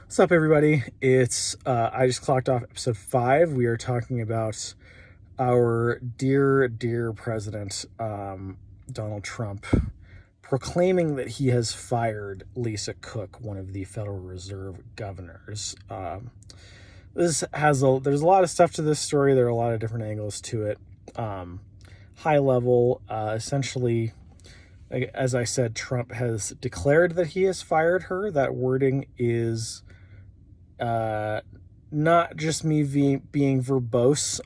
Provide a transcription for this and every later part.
What's up, everybody? It's I just clocked off episode 5. We are talking about our dear president, Donald Trump, proclaiming that he has fired Lisa Cook, one of the Federal Reserve governors. There's a lot of stuff to this story. There are a lot of different angles to it. High level, essentially, as I said, Trump has declared that he has fired her. That wording is not just me being verbose.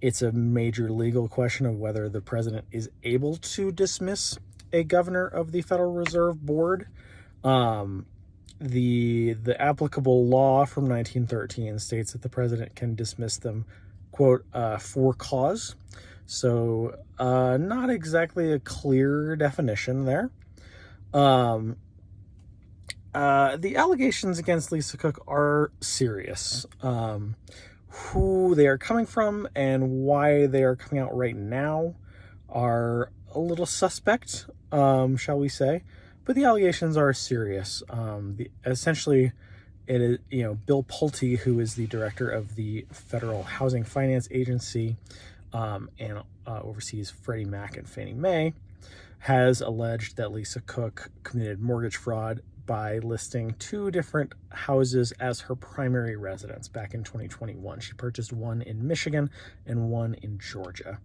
It's a major legal question of whether the president is able to dismiss a governor of the Federal Reserve Board. The applicable law from 1913 states that the president can dismiss them, quote, for cause. So not exactly a clear definition there. The allegations against Lisa Cook are serious. Who they are coming from and why they are coming out right now are a little suspect, shall we say. But the allegations are serious. Essentially, it is, Bill Pulte, who is the director of the Federal Housing Finance Agency and oversees Freddie Mac and Fannie Mae, has alleged that Lisa Cook committed mortgage fraud by listing 2 different houses as her primary residence back in 2021. She purchased one in Michigan and one in Georgia.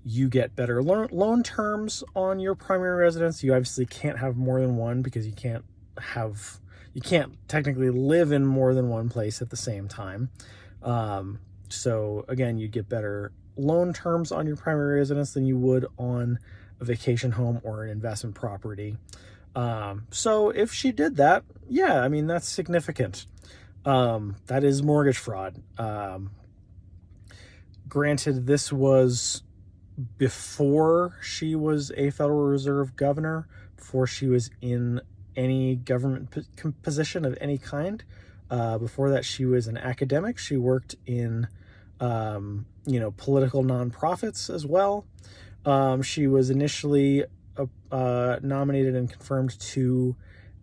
You get better loan terms on your primary residence. You obviously can't have more than one because you can't technically live in more than one place at the same time. So again, you get better loan terms on your primary residence than you would on a vacation home or an investment property. So if she did that, yeah, I mean, that's significant. That is mortgage fraud. Granted, this was before she was a Federal Reserve governor, before she was in any government position of any kind. Before that, she was an academic. She worked in, political nonprofits as well. She was initially nominated and confirmed to,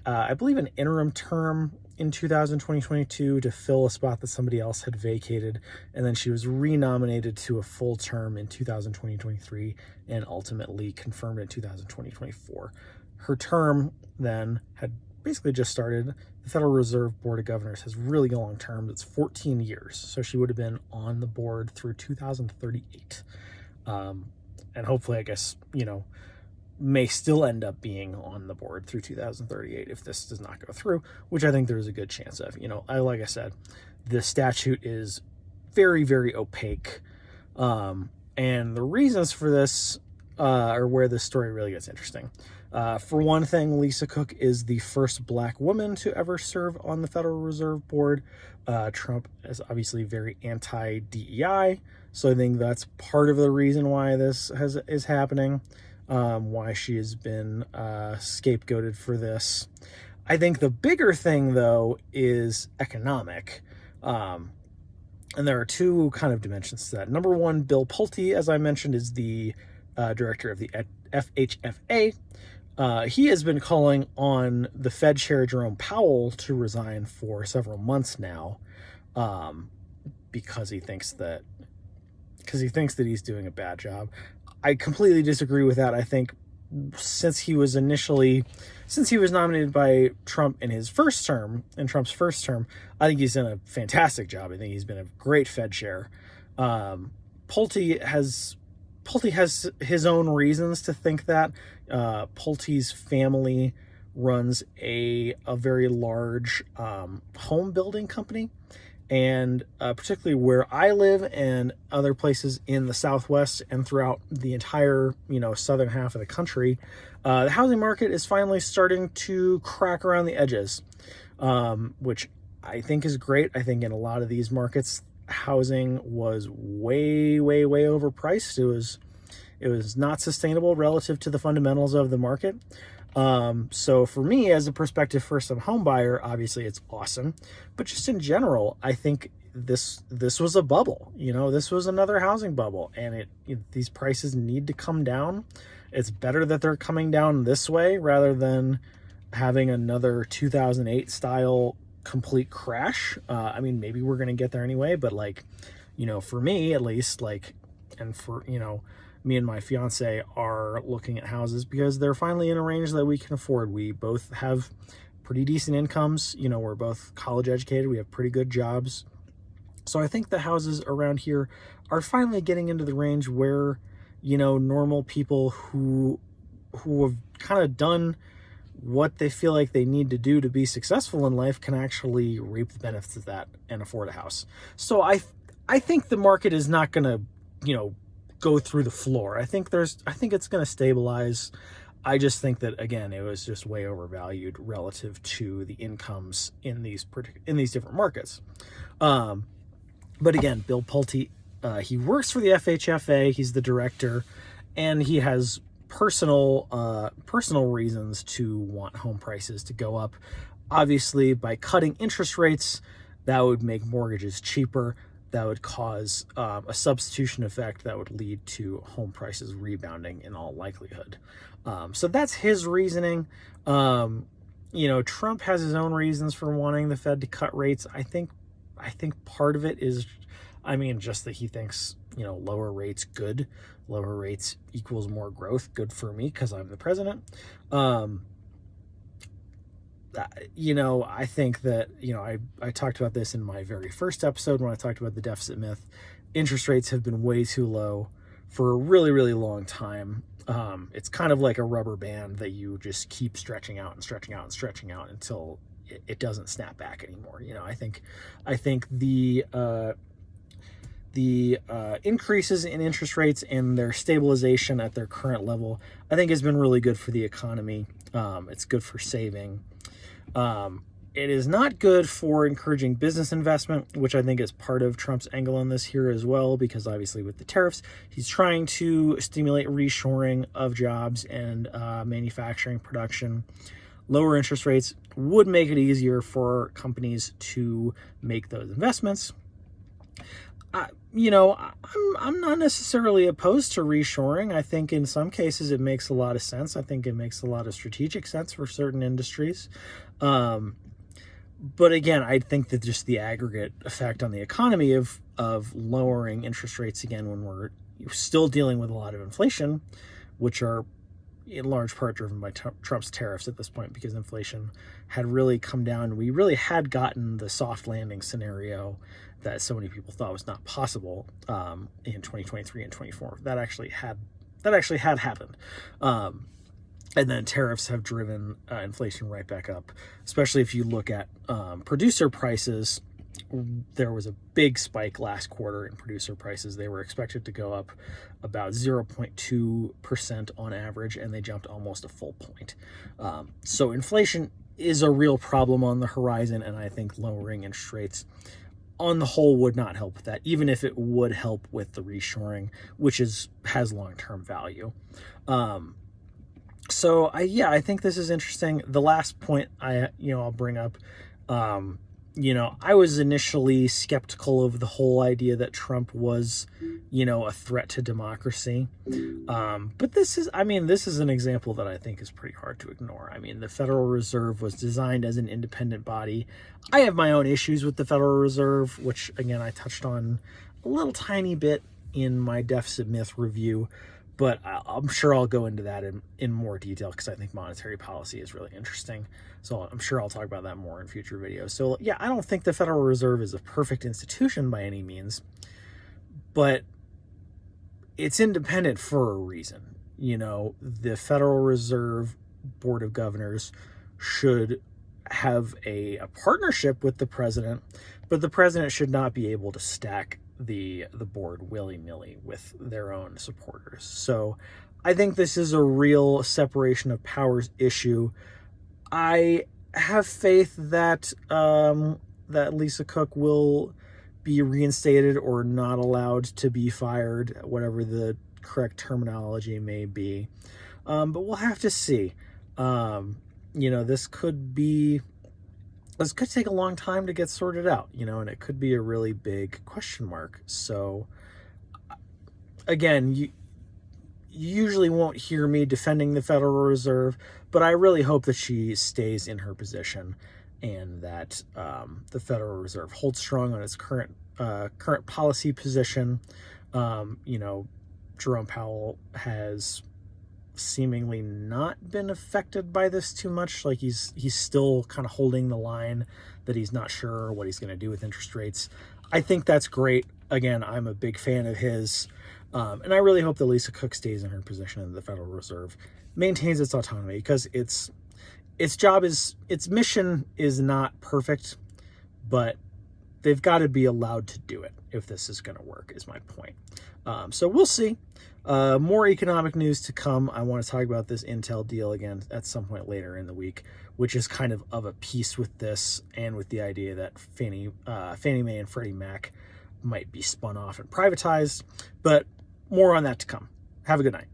I believe, an interim term in 2022 to fill a spot that somebody else had vacated. And then she was renominated to a full term in 2023 and ultimately confirmed in 2024. Her term then had basically just started. The Federal Reserve Board of Governors has really long terms. It's 14 years. So she would have been on the board through 2038. And hopefully, I guess, may still end up being on the board through 2038 if this does not go through, which I think there's a good chance of. Like I said, the statute is very, very opaque. And the reasons for this are where this story really gets interesting. For one thing, Lisa Cook is the first Black woman to ever serve on the Federal Reserve Board. Trump is obviously very anti-DEI, so I think that's part of the reason why this is happening. Why she has been scapegoated for this. I think the bigger thing, though, is economic. And there are 2 kind of dimensions to that. Number one, Bill Pulte, as I mentioned, is the director of the FHFA. He has been calling on the Fed Chair Jerome Powell to resign for several months now, because he thinks that he's doing a bad job. I completely disagree with that. I think since he was nominated by Trump in Trump's first term, I think he's done a fantastic job. I think he's been a great Fed chair. Pulte has his own reasons to think that. Pulte's family runs a very large home building company. And particularly where I live and other places in the Southwest and throughout the entire, southern half of the country, the housing market is finally starting to crack around the edges, which I think is great. I think in a lot of these markets, housing was way, way, way overpriced. It was not sustainable relative to the fundamentals of the market. So for me, as a prospective first-time home buyer, obviously it's awesome. But just in general, I think this was a bubble. This was another housing bubble, and these prices need to come down. It's better that they're coming down this way rather than having another 2008 style complete crash. I mean, maybe we're going to get there anyway, but like, you know, for me at least, like, and for, you know, me and my fiance are looking at houses because they're finally in a range that we can afford. We both have pretty decent incomes. You know, we're both college educated. We have pretty good jobs. So I think the houses around here are finally getting into the range where, you know, normal people who have kind of done what they feel like they need to do to be successful in life can actually reap the benefits of that and afford a house. So I think the market is not going to, you know, go through the floor. I think it's going to stabilize. I just think that, again, it was just way overvalued relative to the incomes in these different markets. But again, Bill Pulte, he works for the FHFA. He's the director, and he has personal reasons to want home prices to go up. Obviously, by cutting interest rates, that would make mortgages cheaper. That would cause a substitution effect that would lead to home prices rebounding in all likelihood. So that's his reasoning. You know, Trump has his own reasons for wanting the Fed to cut rates. I think part of it is, I mean, just that he thinks, you know, lower rates good. Lower rates equals more growth. Good for me because I'm the president. You know, I think that, you know, I talked about this in my very first episode when I talked about the deficit myth. Interest rates have been way too low for a really, really long time. It's kind of like a rubber band that you just keep stretching out and stretching out and stretching out until it doesn't snap back anymore. You know, I think the increases in interest rates and their stabilization at their current level, I think has been really good for the economy. It's good for saving. It is not good for encouraging business investment, which I think is part of Trump's angle on this here as well, because obviously with the tariffs, he's trying to stimulate reshoring of jobs and manufacturing production. Lower interest rates would make it easier for companies to make those investments. You know, I'm not necessarily opposed to reshoring. I think in some cases it makes a lot of sense. I think it makes a lot of strategic sense for certain industries. But again, I think that just the aggregate effect on the economy of lowering interest rates again when we're still dealing with a lot of inflation, which are in large part driven by Trump's tariffs at this point, because inflation had really come down. We really had gotten the soft landing scenario that so many people thought was not possible in 2023 and 24. That actually had happened. And then tariffs have driven inflation right back up, especially if you look at producer prices. There was a big spike last quarter in producer prices. They were expected to go up about 0.2% on average, and they jumped almost a full point. So inflation is a real problem on the horizon, and I think lowering interest rates on the whole would not help with that, even if it would help with the reshoring, which has long-term value. So I think this is interesting. The last point I'll bring up, I was initially skeptical of the whole idea that Trump was, a threat to democracy. But this is an example that I think is pretty hard to ignore. I mean, the Federal Reserve was designed as an independent body. I have my own issues with the Federal Reserve, which again, I touched on a little tiny bit in my deficit myth review, but I'm sure I'll go into that in more detail because I think monetary policy is really interesting. So I'm sure I'll talk about that more in future videos. So yeah, I don't think the Federal Reserve is a perfect institution by any means, but it's independent for a reason. The Federal Reserve Board of Governors should have a partnership with the president, but the president should not be able to stack the board willy-nilly with their own supporters. So I think this is a real separation of powers issue. I have faith that that Lisa Cook will be reinstated or not allowed to be fired, whatever the correct terminology may be. But we'll have to see. This could take a long time to get sorted out, and it could be a really big question mark. So again, you usually won't hear me defending the Federal Reserve, but I really hope that she stays in her position and that the Federal Reserve holds strong on its current policy position. You know, Jerome Powell has seemingly not been affected by this too much. Like he's still kind of holding the line that he's not sure what he's going to do with interest rates. I think that's great. Again, I'm a big fan of his. And I really hope that Lisa Cook stays in her position and the Federal Reserve maintains its autonomy, because its mission is not perfect, but they've got to be allowed to do it if this is going to work, is my point. So we'll see. More economic news to come. I want to talk about this Intel deal again at some point later in the week, which is kind of a piece with this and with the idea that Fannie Mae and Freddie Mac might be spun off and privatized. But more on that to come. Have a good night.